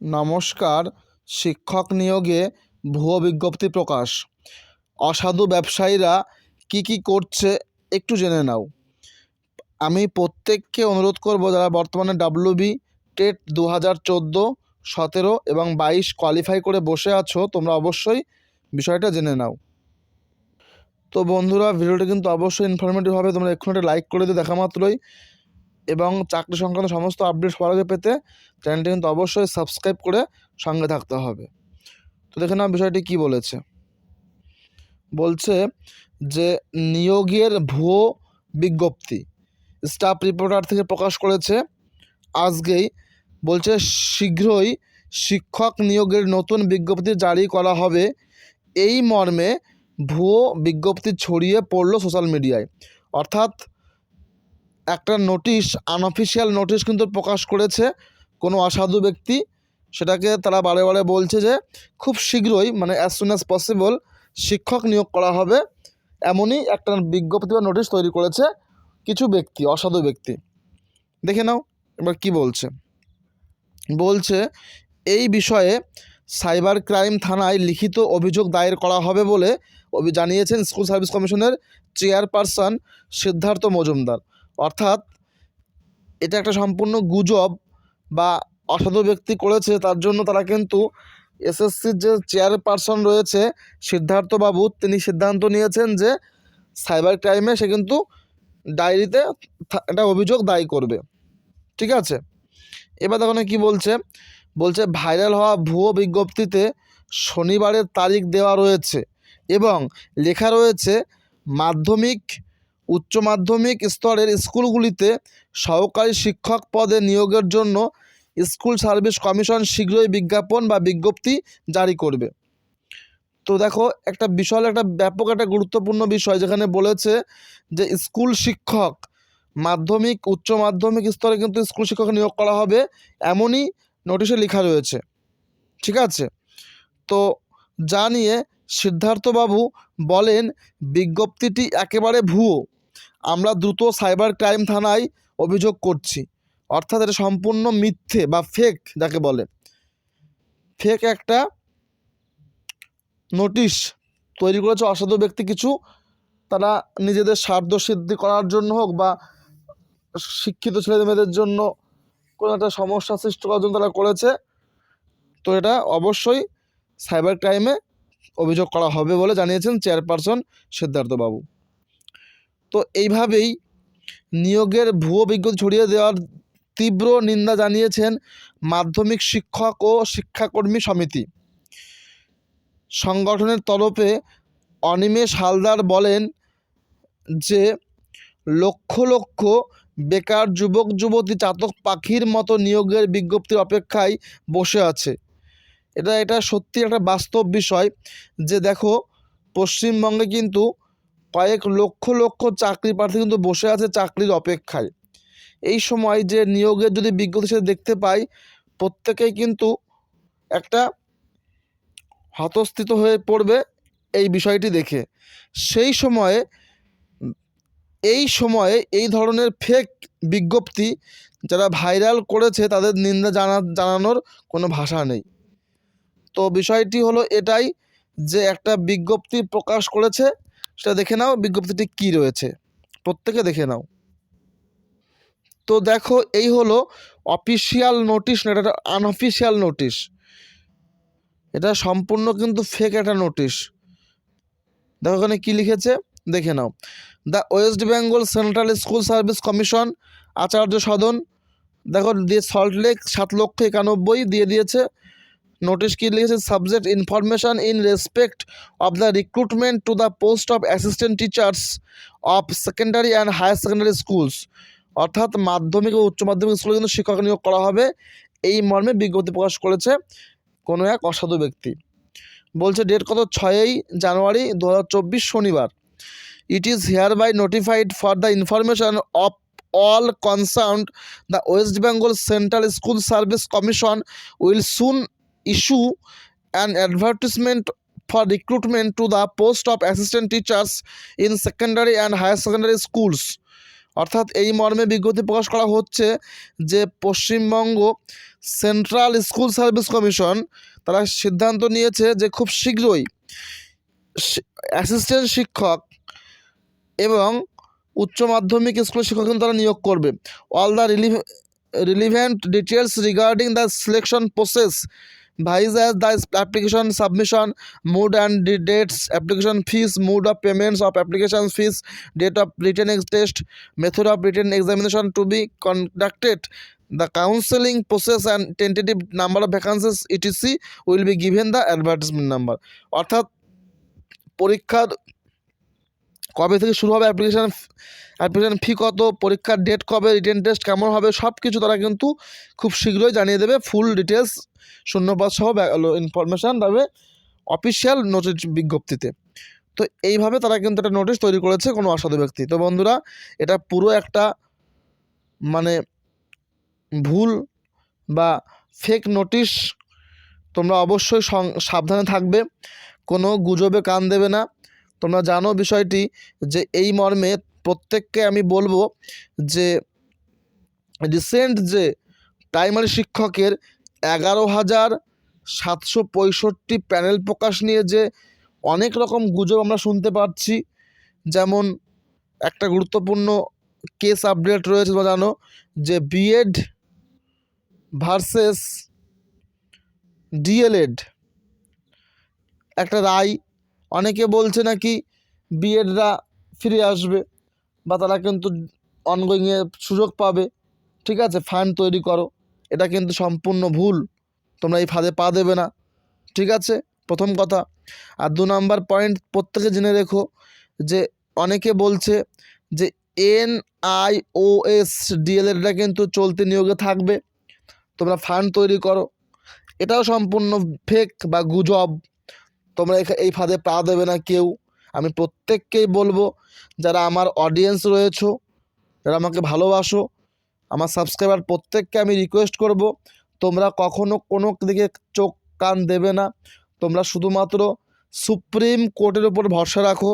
নমস্কার। শিক্ষক নিয়োগে ভুয়ো বিজ্ঞপ্তি প্রকাশ। অসাধু ব্যবসায়ীরা কি করছে একটু জেনে নাও। আমি প্রত্যেককে অনুরোধ করব, যারা বর্তমানে WB টেট 2014, 17 এবং 22 কোয়ালিফাই করে বসে আছো, তোমরা অবশ্যই বিষয়টা জেনে নাও। তো বন্ধুরা, ভিডিওটি কিন্তু অবশ্যই ইনফরমেটিভ হবে। তোমরা এক্ষুনি একটা লাইক করে দিও দেখা মাত্রই, এবং চাকরি সংক্রান্ত সমস্ত আপডেট সবার আগে পেতে চ্যানেলটি কিন্তু অবশ্যই সাবস্ক্রাইব করে সঙ্গে থাকতে হবে। তো দেখে নাও বিষয়টি কী বলেছে। বলছে যে নিয়োগের ভুয়ো বিজ্ঞপ্তি স্টাফ রিপোর্টার থেকে প্রকাশ করেছে আজকেই। বলছে শীঘ্রই শিক্ষক নিয়োগের নতুন বিজ্ঞপ্তি জারি করা হবে, এই মর্মে ভুয়ো বিজ্ঞপ্তি ছড়িয়ে পড়ল সোশ্যাল মিডিয়ায়। অর্থাৎ একটা নোটিশ, আনঅফিসিয়াল নোটিশ কিন্তু প্রকাশ করেছে কোনো অসাধু ব্যক্তি। সেটাকে তারা বারে বারে বলছে যে খুব শীঘ্রই, মানে অ্যাজ সুন অ্যাজ পসিবল শিক্ষক নিয়োগ করা হবে, এমনই একটা বিজ্ঞপ্তি বা নোটিশ তৈরি করেছে কিছু ব্যক্তি, অসাধু ব্যক্তি। দেখে নাও এবার কি বলছে। বলছে এই বিষয়ে সাইবার ক্রাইম থানায় লিখিত অভিযোগ দায়ের করা হবে বলে জানিয়েছেন স্কুল সার্ভিস কমিশনের চেয়ারপারসন সিদ্ধার্থ মজুমদার। অর্থাৎ এটা একটা সম্পূর্ণ গুজব বা অসাধু ব্যক্তি করেছে, তার জন্য তারা কিন্তু এসএসসির যে চেয়ারপারসন রয়েছে সিদ্ধার্থবাবু, তিনি সিদ্ধান্ত নিয়েছেন যে সাইবার ক্রাইমে সে কিন্তু ডায়েরিতে একটা অভিযোগ দায়ী করবে। ঠিক আছে, এবার দেখুন কি বলছে। বলছে ভাইরাল হওয়া ভুয়ো বিজ্ঞপ্তিতে শনিবারের তারিখ দেওয়া রয়েছে এবং লেখা রয়েছে মাধ্যমিক, উচ্চ মাধ্যমিক স্তরের স্কুলগুলিতে সহকারী শিক্ষক পদে নিয়োগের জন্য স্কুল সার্ভিস কমিশন শীঘ্রই বিজ্ঞাপন বা বিজ্ঞপ্তি জারি করবে। তো দেখো, একটা বিশাল একটা ব্যাপক একটা গুরুত্বপূর্ণ বিষয়, যেখানে বলেছে যে স্কুল শিক্ষক, মাধ্যমিক, উচ্চ মাধ্যমিক স্তরে কিন্তু স্কুল শিক্ষক নিয়োগ করা হবে, এমনই নোটিশে লেখা রয়েছে। ঠিক আছে, তো যা নিয়ে সিদ্ধার্থবাবু বলেন বিজ্ঞপ্তিটি একেবারে ভুয়ো, আমরা দ্রুত সাইবার ক্রাইম থানায় অভিযোগ করছি। অর্থাৎ এটা সম্পূর্ণ মিথ্যে বা ফেক, যাকে বলে ফেক একটা নোটিশ তৈরি করেছে অসাধু ব্যক্তি কিছু। তারা নিজেদের স্বার্থ সিদ্ধি করার জন্য হোক বা শিক্ষিত ছেলেমেয়েদের জন্য কোনো একটা সমস্যা সৃষ্টি করার জন্য তারা করেছে। তো এটা অবশ্যই সাইবার ক্রাইমে অভিযোগ করা হবে বলে জানিয়েছেন চেয়ারপারসন সিদ্ধার্থবাবু। তো এইভাবেই নিয়োগের ভুয়ো বিজ্ঞপ্তি ছড়িয়ে দেওয়ার তীব্র নিন্দা জানিয়েছেন মাধ্যমিক শিক্ষক ও শিক্ষাকর্মী সমিতি। সংগঠনের তরফে অনিমেষ হালদার বলেন যে লক্ষ লক্ষ বেকার যুবক যুবতী চাতক পাখির মতো নিয়োগের বিজ্ঞপ্তির অপেক্ষায় বসে আছে। এটা সত্যি একটা বাস্তব বিষয় যে দেখো, পশ্চিমবঙ্গে কিন্তু কয়েক লক্ষ লক্ষ চাকরি প্রার্থী কিন্তু বসে আছে চাকরির অপেক্ষায়। এই সময় যে নিয়োগের যদি বিজ্ঞপ্তি সে দেখতে পায়, প্রত্যেকেই কিন্তু একটা হতস্থিত হয়ে পড়বে এই বিষয়টি দেখে। সেই সময়ে এই ধরনের ফেক বিজ্ঞপ্তি যারা ভাইরাল করেছে তাদের নিন্দা জানানোর কোনো ভাষা নেই। তো বিষয়টি হলো এটাই যে একটা বিজ্ঞপ্তি প্রকাশ করেছে, সেটা দেখে নাও বিজ্ঞপ্তিটি কী রয়েছে, প্রত্যেকে দেখে নাও। তো দেখো, এই হলো অফিসিয়াল নোটিশ না, এটা আনঅফিসিয়াল নোটিশ। এটা সম্পূর্ণ কিন্তু ফেক একটা নোটিশ। দেখো এখানে কী লিখেছে, দেখে নাও। The West Bengal central school service commission, Acharya Sadan, দেখো দিয়ে সল্টলেক 7,91,000 দিয়ে দিয়েছে। নোটিশ কী লিখেছে, subject information in respect of the recruitment to the post of assistant teachers of secondary and higher secondary schools. অর্থাৎ মাধ্যমিক ও উচ্চ মাধ্যমিক স্কুলে কিন্তু শিক্ষক নিয়োগ করা হবে, এই মর্মে বিজ্ঞপ্তি প্রকাশ করেছে কোনো এক অসাধু ব্যক্তি। বলছে ডেট কত, 6ই জানুয়ারি 2024 শনিবার। It is hereby notified for the information of all concerned, the West Bengal Central School Service Commission will soon issue an advertisement for recruitment to the post of assistant teachers in secondary and higher secondary schools. অর্থাৎ এই মর্মে বিজ্ঞপ্তি প্রকাশ করা হচ্ছে যে Paschimbanga central school service commission তারা সিদ্ধান্ত নিয়েছে যে খুব শীঘ্রই অ্যাসিস্ট্যান্ট শিক্ষক এবং উচ্চ মাধ্যমিক স্কুলের শিক্ষক কিন্তু তারা নিয়োগ করবে। All the relevant details regarding the selection process viz as the application submission mode and the dates, application fees, mode of payments of application fees, date of written test, method of written examination to be conducted, the counseling process and tentative number of vacancies etc will be given the advertisement number। অর্থাৎ পরীক্ষার কবে থেকে শুরু হবে, application fee কত, পরীক্ষার date কবে, written test কেমন হবে, সব কিছু তারা কিন্তু খুব শীঘ্রই জানিয়ে দেবে। ফুল ডিটেলস শূন্যপদ সহ ইনফরমেশান দেবে অফিসিয়াল নোটিশ বিজ্ঞপ্তিতে। তো এইভাবে তারা কিন্তু একটা নোটিশ তৈরি করেছে কোনো অসাধু ব্যক্তি। তো বন্ধুরা, এটা পুরো একটা মানে ভুল বা ফেক নোটিশ। তোমরা অবশ্যই সাবধানে থাকবে, কোনো গুজবে কান দেবে না। তোমরা জানো বিষয়টি যে এই মর্মে প্রত্যেককে আমি বলবো যে রিসেন্ট যে প্রাইমারি শিক্ষকের 11,765 প্যানেল প্রকাশ নিয়ে যে অনেক রকম গুজব আমরা শুনতে পাচ্ছি, যেমন একটা গুরুত্বপূর্ণ কেস আপডেট রয়েছে। তোমরা জানো যে বিএড ভার্সেস ডিএলএড একটা রায়, অনেকে বলছে নাকি বিএডরা ফিরে আসবে বা তারা কিন্তু অনগোয়িংয়ে সুযোগ পাবে। ঠিক আছে, ফান্ড তৈরি করো, এটা কিন্তু সম্পূর্ণ ভুল। তোমরা এই ফাঁদে পা দেবে না, ঠিক আছে, প্রথম কথা। আর 2 নম্বর পয়েন্ট প্রত্যেকে জেনে রেখো যে অনেকে বলছে যে NIOS ডিএলএডটা কিন্তু চলতি নিয়োগে থাকবে, তোমরা ফান্ড তৈরি করো। এটাও সম্পূর্ণ ফেক বা গুজব। তোমরা এই ফাঁদে পা দেবে না কেউ। আমি প্রত্যেককেই বলবো, যারা আমার অডিয়েন্স রয়েছো, যারা আমাকে ভালোবাসো, আমার সাবস্ক্রাইবার, প্রত্যেককে আমি রিকোয়েস্ট করব, তোমরা কখনো কোনো দিকে চোখ কান দেবে না। তোমরা শুধুমাত্র সুপ্রিম কোর্টের উপর ভরসা রাখো।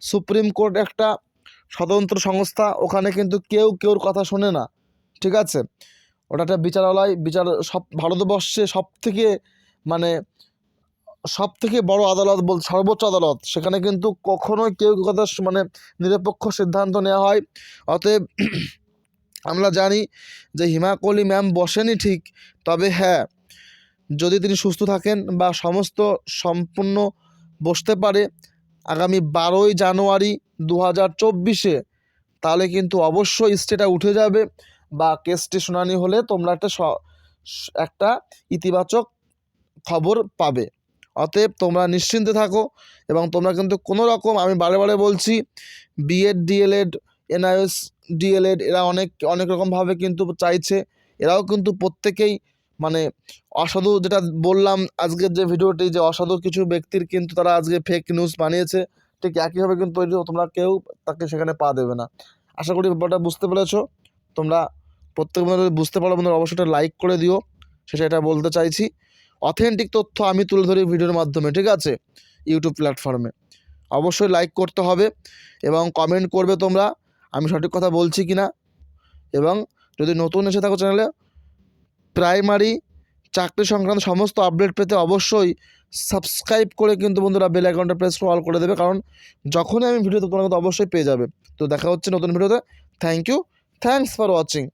সুপ্রিম কোর্ট একটা স্বতন্ত্র সংস্থা, ওখানে কিন্তু কেউ কেউর কথা শোনে না, ঠিক আছে। ওটা একটা বিচারালয়, সব ভারতবর্ষে সব থেকে বড় আদালত সর্বোচ্চ আদালত, সেখানে কিন্তু কখনোই কেউ কথা নিরপেক্ষ সিদ্ধান্ত নেওয়া হয়। অতএব আমরা জানি যে হিমা কোহলি ম্যাম বসেনি ঠিক, তবে হ্যাঁ, যদি তিনি সুস্থ থাকেন বা সম্পূর্ণ বসতে পারে আগামী 12ই জানুয়ারি 2024, তাহলে কিন্তু অবশ্যই স্টেটা উঠে যাবে বা কেসটি শুনানি হলে তোমরা একটা ইতিবাচক খবর পাবে। অতএব তোমরা নিশ্চিন্তে থাকো এবং তোমরা কিন্তু কোনো রকম, আমি বারে বারে বলছি, বিএড ডিএলএড NIOS ডিএলএড এরা অনেক রকমভাবে কিন্তু চাইছে। এরাও কিন্তু প্রত্যেকেই অসাধু, যেটা বললাম আজকের যে ভিডিওটি, যে অসাধু কিছু ব্যক্তির কিন্তু তারা আজকে ফেক নিউজ বানিয়েছে, ঠিক একইভাবে কিন্তু তোমরা কেউ তাকে সেখানে পা দেবে না। আশা করি ব্যাপারটা বুঝতে পেরেছো। তোমরা প্রত্যেক বন্ধু বুঝতে পারো বন্ধুরা, অবশ্যই এটা লাইক করে দিও, এটা বলতে চাইছি। অথেন্টিক তথ্য আমি তুলে ধরি ভিডিওর মাধ্যমে, ঠিক আছে, ইউটিউব প্ল্যাটফর্মে। অবশ্যই লাইক করতে হবে এবং কমেন্ট করবে তোমরা আমি সঠিক কথা বলছি কি না। এবং যদি নতুন এসে থাকো চ্যানেলে, প্রাইমারি চাকরি সংক্রান্ত সমস্ত আপডেট পেতে অবশ্যই সাবস্ক্রাইব করে কিন্তু বন্ধুরা বেল আইকনটা প্রেস করে অল করে দেবে, কারণ যখনই আমি ভিডিও তোমরা কিন্তু অবশ্যই পেয়ে যাবে। তো দেখা হচ্ছে নতুন ভিডিওতে। Thank you, thanks for watching.